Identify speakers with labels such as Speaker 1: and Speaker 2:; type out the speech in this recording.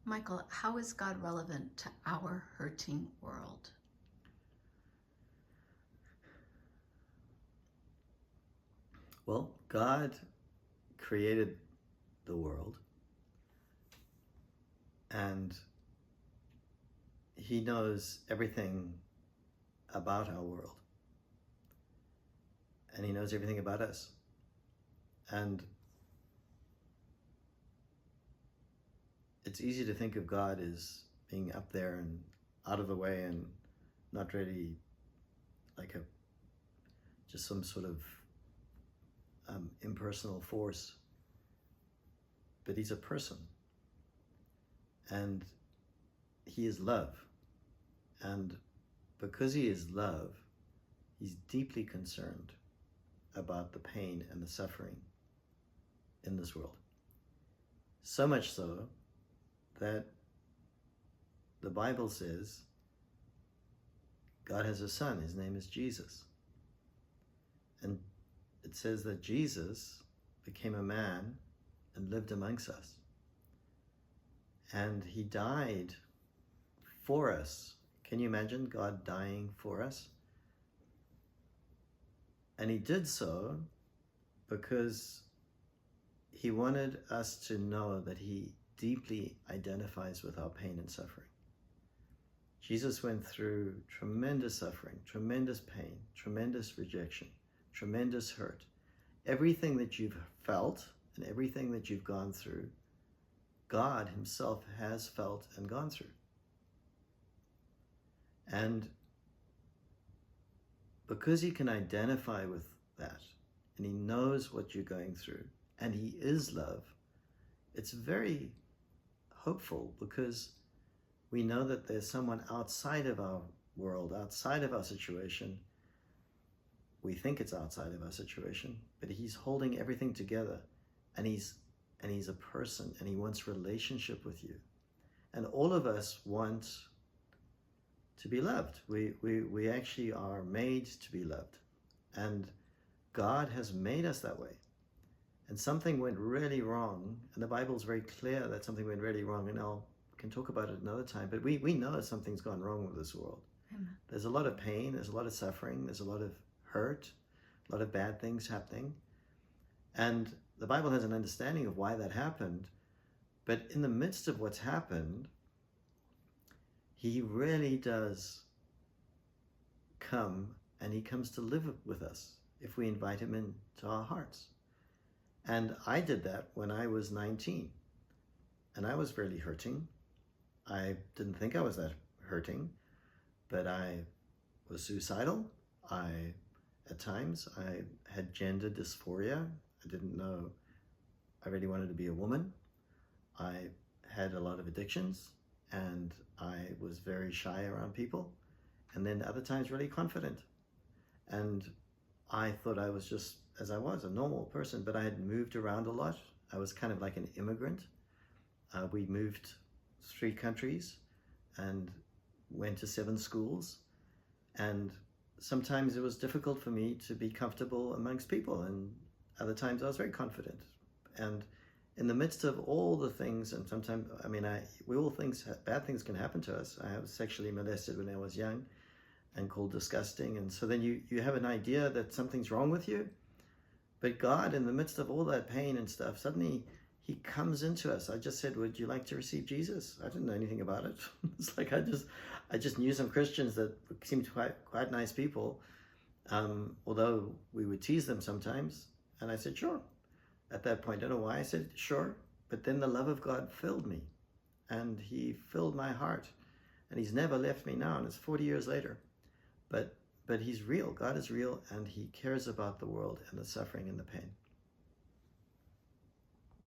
Speaker 1: Michael, how is God relevant to our hurting world?
Speaker 2: Well, God created the world, and He knows everything about our world, and He knows everything about us. And it's easy to think of God as being up there and out of the way and not really like just some sort of impersonal force. But He's a person, and He is love. And because He is love, He's deeply concerned about the pain and the suffering in this world. So much so that the Bible says God has a son. His name is Jesus. And it says that Jesus became a man and lived amongst us. And He died for us. Can you imagine God dying for us? And He did so because He wanted us to know that He deeply identifies with our pain and suffering. Jesus went through tremendous suffering, tremendous pain, tremendous rejection, tremendous hurt. Everything that you've felt and everything that you've gone through, God Himself has felt and gone through. And because He can identify with that, and He knows what you're going through, and He is love, it's very hopeful, because we know that there's someone outside of our world, outside of our situation. We think it's outside of our situation, but He's holding everything together, and He's a person, and He wants relationship with you. And all of us want to be loved. We actually are made to be loved, and God has made us that way. And something went really wrong, and the Bible's very clear that something went really wrong, and we can talk about it another time, but we know something's gone wrong with this world.
Speaker 1: Amen.
Speaker 2: There's a lot of pain, there's a lot of suffering, there's a lot of hurt, a lot of bad things happening. And the Bible has an understanding of why that happened, but in the midst of what's happened, He really does come, and He comes to live with us if we invite Him into our hearts. And I did that when I was 19, and I was really hurting. I didn't think I was that hurting, but I was suicidal. At times, I had gender dysphoria. I didn't know I really wanted to be a woman. I had a lot of addictions, and I was very shy around people, and then other times really confident. And I thought I was just, as I was, a normal person, but I had moved around a lot. I was kind of like an immigrant. We moved 3 countries and went to 7 schools. And sometimes it was difficult for me to be comfortable amongst people, and other times I was very confident. And in the midst of all the things, and sometimes, bad things can happen to us. I was sexually molested when I was young and called disgusting. And so then you have an idea that something's wrong with you. But God, in the midst of all that pain and stuff, suddenly He comes into us. I just said, would you like to receive Jesus? I didn't know anything about it. It's like I just knew some Christians that seemed quite nice people, although we would tease them sometimes. And I said, sure. At that point, I don't know why I said sure, but then the love of God filled me, and He filled my heart, and He's never left me now, and it's 40 years later. But He's real. God is real, and He cares about the world and the suffering and the pain.